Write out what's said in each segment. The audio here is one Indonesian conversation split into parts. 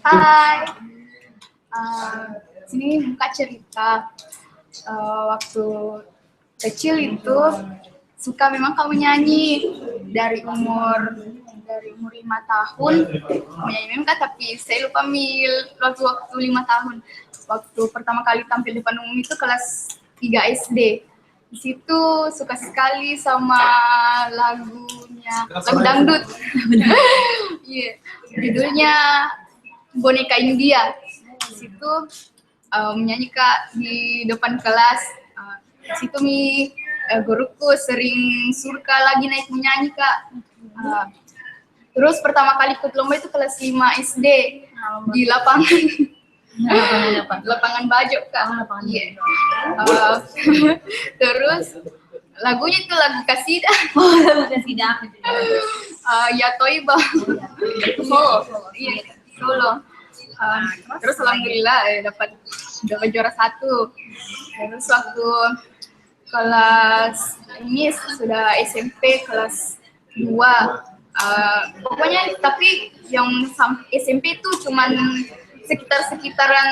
Hai, sini muka cerita. Waktu kecil itu suka memang kamu nyanyi dari umur 5 tahun. Menyanyi memang tapi saya lupa waktu 5 tahun. Waktu pertama kali tampil depan umum itu kelas 3 SD. Di situ suka sekali sama lagu dangdut. Iya, judulnya Boneka India. Di situ menyanyi Kak di depan kelas. Di situ guruku sering suruh Kak lagi naik menyanyi Kak. Terus pertama kali ikut lomba itu kelas 5 SD di lapangan Bajo Kak. Iya. Terus lagunya itu lagu kasidah. Lagu kasidah. Ya Toiba. Solo. Iya, Solo. Terus alhamdulillah dapat juara 1. Terus waktu kelas ini sudah SMP kelas 2. Pokoknya tapi yang SMP itu cuman sekitaran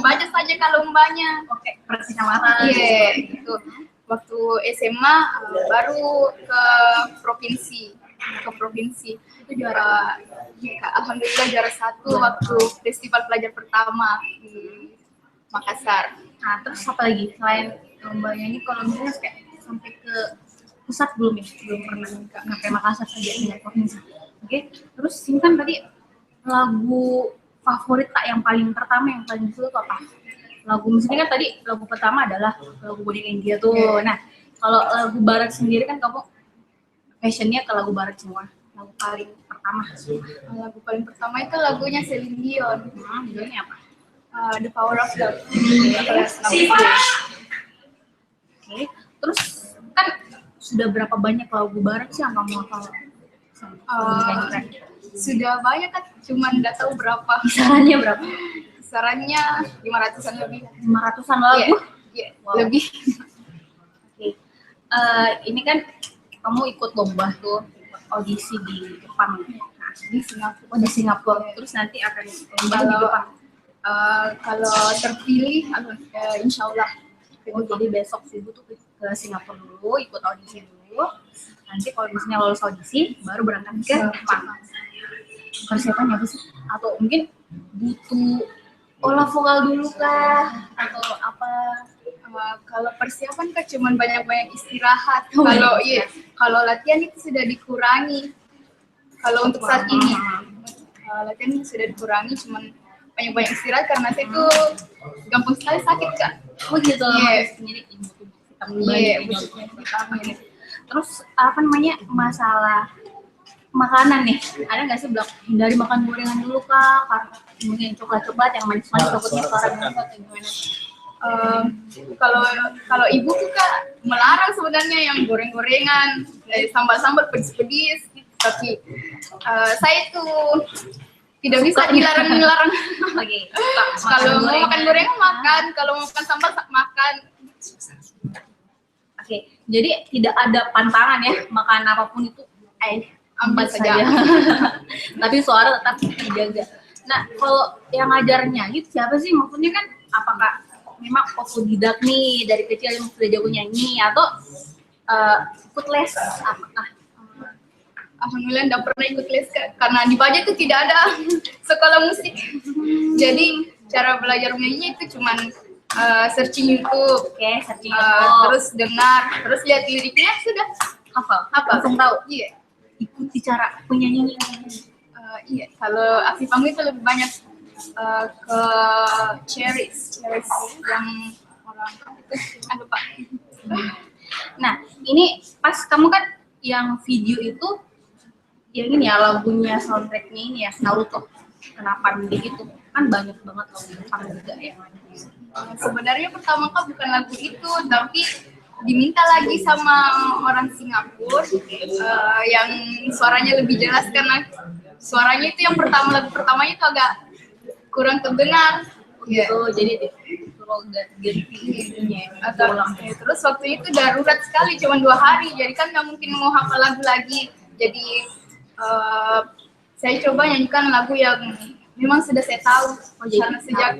baca saja kalau lombanya. Oke, persahabatan. Iya, itu. Waktu SMA baru ke provinsi. Itu juara, alhamdulillah juara 1 waktu festival pelajar pertama di Makassar. Nah, terus apa lagi selain lombanya ini? Kalau misalnya kayak sampai ke pusat belum pernah sampai Makassar saja ya provinsi. Oke, terus ini kan tadi lagu favorit Kak yang paling disuka apa? Lagu musiknya kan tadi lagu pertama adalah lagu Boneka India tuh. Yeah. Nah, kalau lagu barat sendiri kan kamu passionnya ke lagu barat semua. Lagu paling pertama itu lagunya Celine Dion. Judulnya apa? The Power of Love. Oke, terus kan sudah berapa banyak lagu barat sih yang kamu hafal? Sudah banyak kan, cuman nggak tahu berapa. Kisarannya berapa? Kisarannya 500-an lebih. 500-an lagu? Iya, wow. Lebih. Oke. Ini kan kamu ikut lomba tuh, audisi di Jepang. Nah, di Singapura. Terus nanti akan lomba di Jepang. Kalau terpilih, insya Allah. Jadi besok subuh tuh ke Singapura dulu, ikut audisi dulu. Nanti kalau misalnya lolos audisi, baru berangkat ke Jepang. Persiapannya apa sih? Atau mungkin butuh olah vokal dulu kah? Atau apa? Kalau persiapan kan cuma banyak-banyak istirahat. Kalau latihan itu sudah dikurangi. Kalau untuk saat ini, latihan itu sudah dikurangi, cuma banyak-banyak istirahat karena saya itu gampang sekali sakit Kak. Oh gitu. Iya. Terus apa namanya masalah makanan nih, ada nggak sih hindari makan gorengan dulu kak, karena mungkin coklat-coklat yang manis-manis takutnya sekarang atau gimana? Kalau ibu tuh Kak melarang sebenarnya yang goreng-gorengan, sambal-sambal pedis-pedis, tapi saya tuh tidak bisa dilarang. Oke. Kalau mau makan gorengan makan, kalau mau makan sambal makan. Oke, jadi tidak ada pantangan ya, makan apapun itu ambil saja. Tapi suara tetap dijaga. Nah, kalau yang ngajarnya gitu siapa sih? Maksudnya kan apakah memang otodidak nih dari kecil yang sudah jago nyanyi atau ikut les? Apakah? Alhamdulillah enggak pernah ikut les karena di Baja itu tidak ada sekolah musik. Jadi cara belajar menyanyi itu cuman searching YouTube, terus dengar, terus lihat liriknya sudah hafal. Langsung tahu. Iya. Ikuti cara penyanyinya. Iya. Kalau aksi panggung itu lebih banyak ke Cherries yang orang itu lupa. Nah, ini pas kamu kan yang video itu yang ini ya lagunya soundtracknya ini ya Naruto. Kenapa begitu? Kan banyak banget lagu Jepang juga yang ada. Sebenarnya pertama kan bukan lagu itu, tapi diminta lagi sama orang Singapura yang suaranya lebih jelas karena suaranya itu yang lagu pertamanya itu agak kurang terdengar. Gitu, jadi ganti ulang. Terus waktu itu darurat sekali, cuma 2 hari, jadi kan nggak mungkin mau hafal lagu lagi. Jadi saya coba nyanyikan lagu yang memang sudah saya tahu. Karena sejak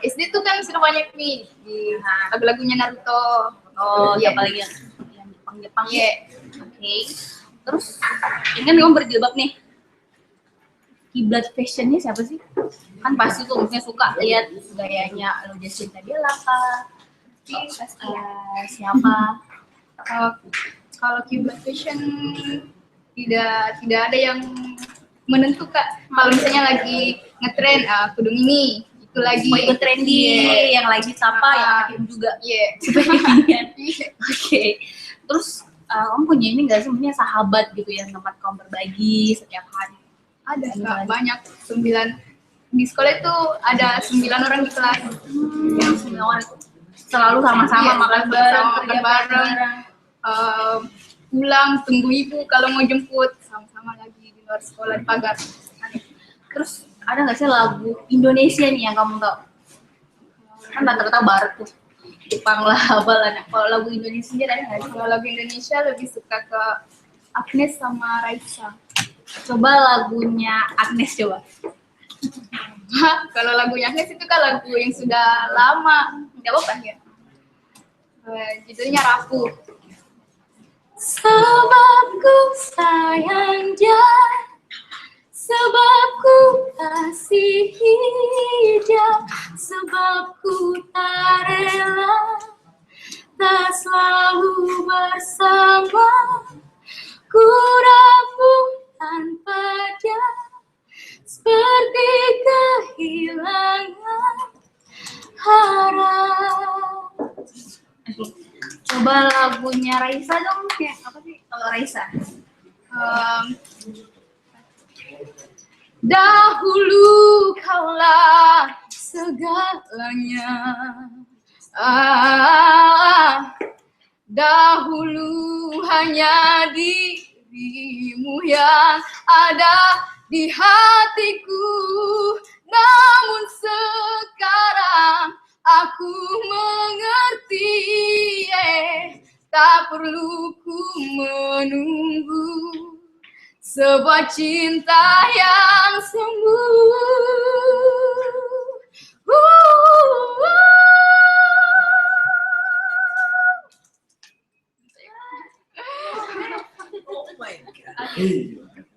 SD tuh kan sudah banyak nih di lagu-lagunya Naruto. Ya apalagi yang Jepang-Jepang. Iya. Oke. Terus ini kan kamu berjilbab nih. Kiblat fashionnya siapa sih? Kan pasti tuh maksudnya suka lihat gayanya lo Jacinta Della kah? Siapa? Kalau kiblat fashion tidak ada yang menentukan. Kalau misalnya lagi ngetren kudung ini, itu lagi ikut trendy, yang lagi siapa yang pakai juga. Oke. Terus kamu punya ini nggak sih, punya sahabat gitu yang tempat kamu berbagi setiap hari? Ada banyak, 9 di sekolah itu ada 9 orang di kelas. Yang 9 orang itu selalu sama-sama makan bareng, kerja bareng. Pulang tunggu ibu kalau mau jemput, sama-sama lagi di luar sekolah di pagar. Terus ada nggak sih lagu Indonesia nih yang kamu tahu? Kan rata-rata barat tuh, Jepang lah, apalah. Kalau lagu Indonesia ada nggak sih? Kalau lagu Indonesia lebih suka ke Agnes sama Raisa. Coba lagunya Agnes coba. Kalau lagunya Agnes itu kan lagu yang sudah lama, nggak apa-apa ya. Judulnya Rapuh. Sebab ku sayang dia, sebab ku kasihi dia, sebab ku tak rela tak selalu bersama, ku rapuh tanpa dia, seperti kehilangan harap. Coba lagunya Raisa dong, kayak apa sih kalau Raisa? Dahulu kaulah segalanya, dahulu hanya dirimu yang ada di hatiku, namun sekarang aku mengerti, tak perlu ku menunggu sebuah cinta yang sembuh.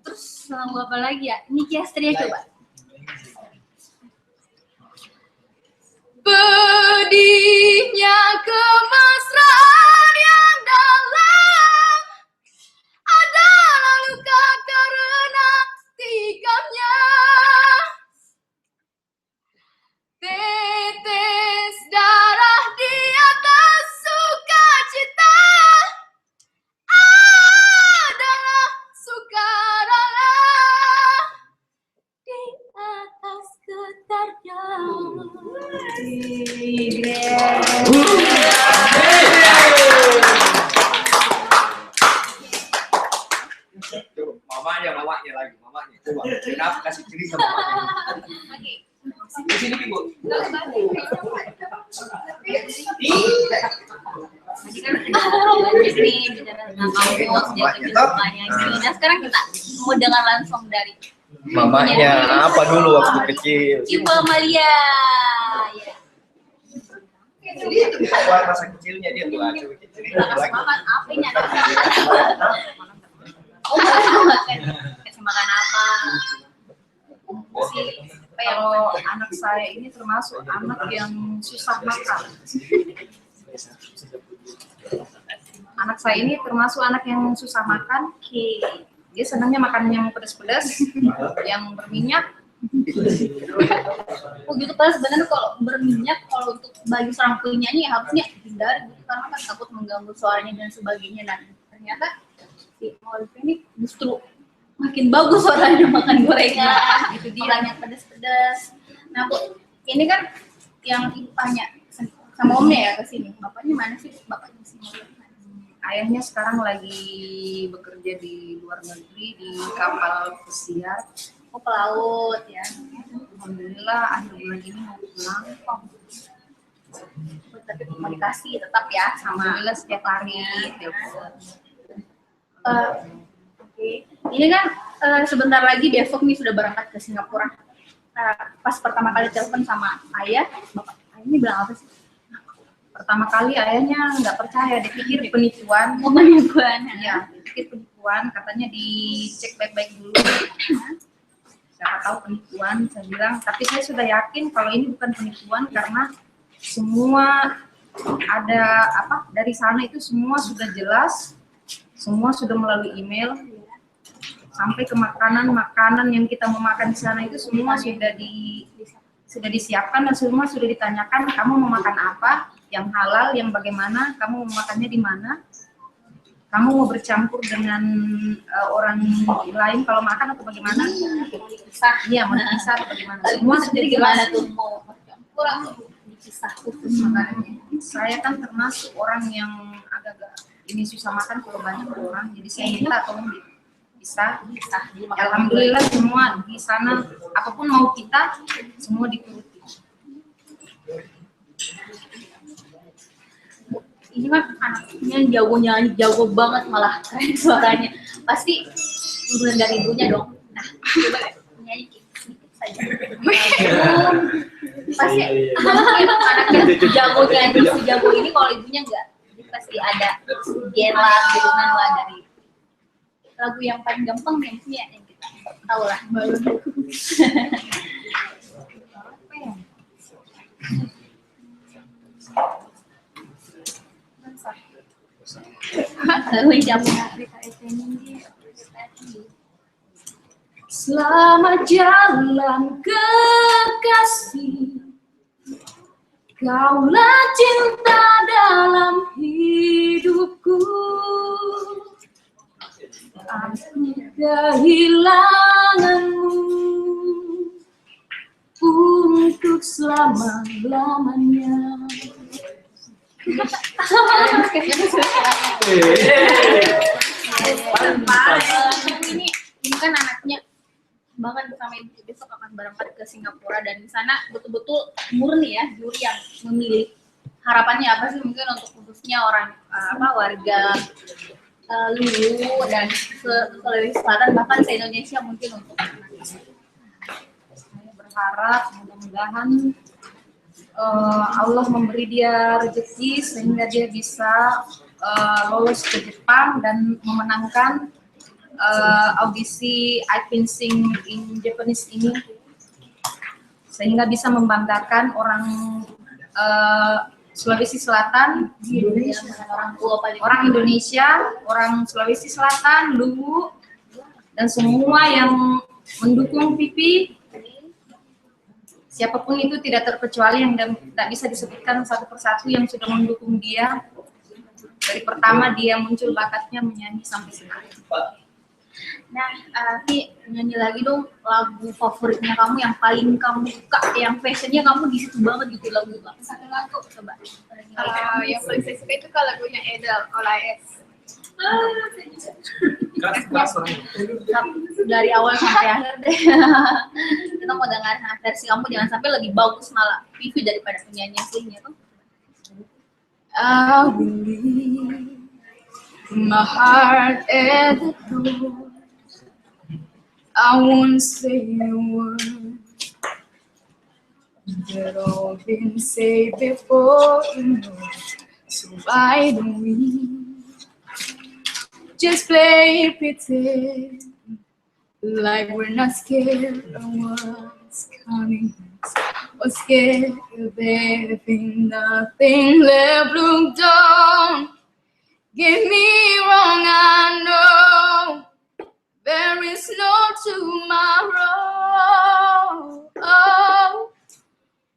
Terus lagu apa lagi ya? Nicky Astria coba. Pedihnya kemesraan yang dalam adalah luka karena tikamnya. Tetes darah di atas sukacita adalah sukarela di atas getarnya. Mamanya lagi, mamanya. Coba, kenapa kasih cerita mamanya? Di sini, Ibu. Tadi kan udah nih bicara tentang kampus, jaga kehidupannya gitu. Nah sekarang kita mau dengar langsung dari Mamanya apa dulu waktu kecil? Ibu Amalia. Ya. Jadi masa kecilnya dia tuh cerita lagi. Makan apanya? Kasih makan apa? Kalau anak saya ini termasuk anak yang susah makan. Anak saya ini termasuk anak yang susah makan. Dia senangnya makan yang pedas-pedas, yang berminyak. Oh gitu, padahal sebenarnya kalau berminyak, kalau untuk bagi seorang penyanyi harusnya hindari gitu, karena kan takut mengganggu suaranya dan sebagainya. Dan ternyata si Olive ini justru makin bagus suaranya makan gorengan, gitu dia banyak pedas-pedas. Nah Bu, ini kan yang ibu tanya sama omnya ya ke sini, bapaknya mana sih? Bapaknya sini. Ayahnya sekarang lagi bekerja di luar negeri di kapal pesiar. Oh pelaut ya. Alhamdulillah akhir bulan ini mau pulang kok. Tapi komunikasi tetap ya sama Alhamdulillah setiap hari telepon. Oke. Ini kan sebentar lagi besok nih sudah berangkat ke Singapura. Pas pertama kali telepon sama ayah, bapak ayah ini bilang apa sih? Pertama kali ayahnya nggak percaya, dipikir penipuan. Oh, penipuan. Iya, dipikir penipuan, katanya dicek baik-baik dulu. Siapa tahu penipuan, saya bilang. Tapi saya sudah yakin kalau ini bukan penipuan karena semua ada apa dari sana itu semua sudah jelas, semua sudah melalui email. Sampai ke makanan yang kita mau makan di sana itu semua sudah disiapkan dan semua sudah ditanyakan kamu mau makan apa, yang halal, yang bagaimana, kamu mau makannya di mana, kamu mau bercampur dengan orang lain kalau makan atau bagaimana, iya mau dipisah atau bagaimana, semua sudah Gimana jelas. tuh mau bercampur atau dipisah khusus? Makanya saya kan termasuk orang yang agak-agak ini susah makan kalau banyak orang, jadi saya minta tolong bisa. Alhamdulillah semua di sana apapun mau kita semua dituruti. Ini kan anaknya jago nyanyi, jago banget malah keren suaranya. Pasti turunan dari ibunya dong. Nah, coba nyanyi sedikit saja. Pasti anaknya jago nyanyi, sejago ini kalau ibunya enggak, jadi pasti ada gen lah, turunan lah dari lagu yang paling gampang yang punya yang kita tahu lah. Selamat jalan kekasih, kaulah cinta dalam hidupku. Aku kehilanganmu untuk selama-lamanya. Ini kan anaknya bahkan sama ibu besok akan berangkat ke Singapura dan di sana betul-betul murni ya juri yang memilih. Harapannya apa sih mungkin untuk khususnya orang warga Luwu dan Sulawesi Selatan bahkan se Indonesia mungkin untuk Saya berharap mudah-mudahan Allah memberi dia rezeki sehingga dia bisa lolos ke Jepang dan memenangkan audisi I Can Sing in Japanese ini sehingga bisa membanggakan orang Sulawesi Selatan, orang Indonesia, orang Sulawesi Selatan, Luwu, dan semua yang mendukung Pipi. Siapapun itu tidak terkecuali yang tidak bisa disebutkan satu persatu yang sudah mendukung dia. Dari pertama dia muncul bakatnya menyanyi sampai sekarang. Nah, Fi, nyanyi lagi dong lagu favoritnya kamu yang paling kamu suka, yang fashionnya kamu di situ banget gitu lagu. Satu lagu coba. Yang paling saya suka itu kalau lagunya Edel, All I Ask. Dari awal sampai akhir deh. Kita mau dengar versi kamu, jangan sampai lebih bagus malah Vivi daripada penyanyi aslinya tuh. I will leave my heart at the door. I won't say a word that all been said before, so why don't we just play pretend like we're not scared of what's coming, or scared of everything, nothing left. Look, don't get me wrong, I know there is no tomorrow. Oh,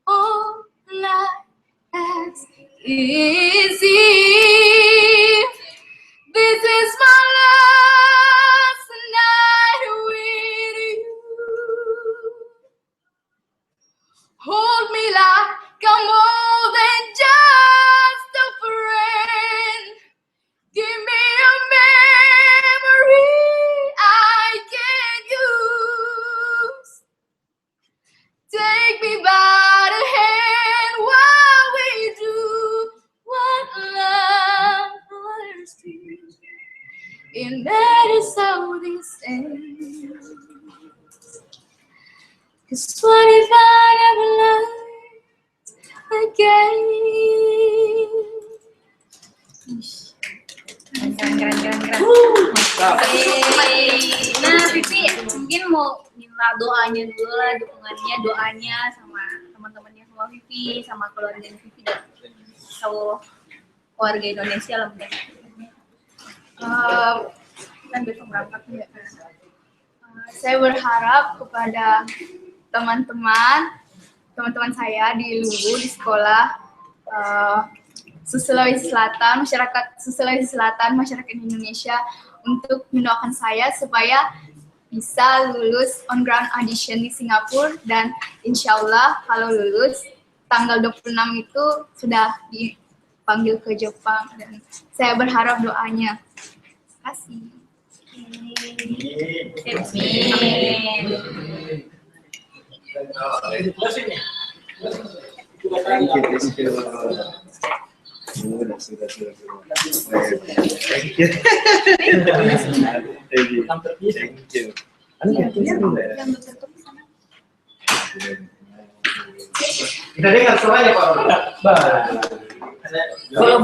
all I ask is if this is my last night with you. Hold me like I'm more than just a friend. Give me a memory I can use. Take me by the hand while we do what love 'Cause what if I never loved again? Keren. Nah, Vivi mungkin mau minta doanya dulu lah, doanya sama teman-temannya, sama Vivi, sama keluarga Vivi dan seluruh keluarga Indonesia lah mungkin. Kan besok berangkat ya. Saya berharap kepada teman-teman saya di Luwu, di sekolah Sulawesi Selatan, masyarakat Sulawesi Selatan, masyarakat Indonesia untuk mendoakan saya supaya bisa lulus on ground audition di Singapura, dan insya Allah kalau lulus tanggal 26 itu sudah dipanggil ke Jepang, dan saya berharap doanya. Terima kasih. Kita dengar suaranya Pak. Kalau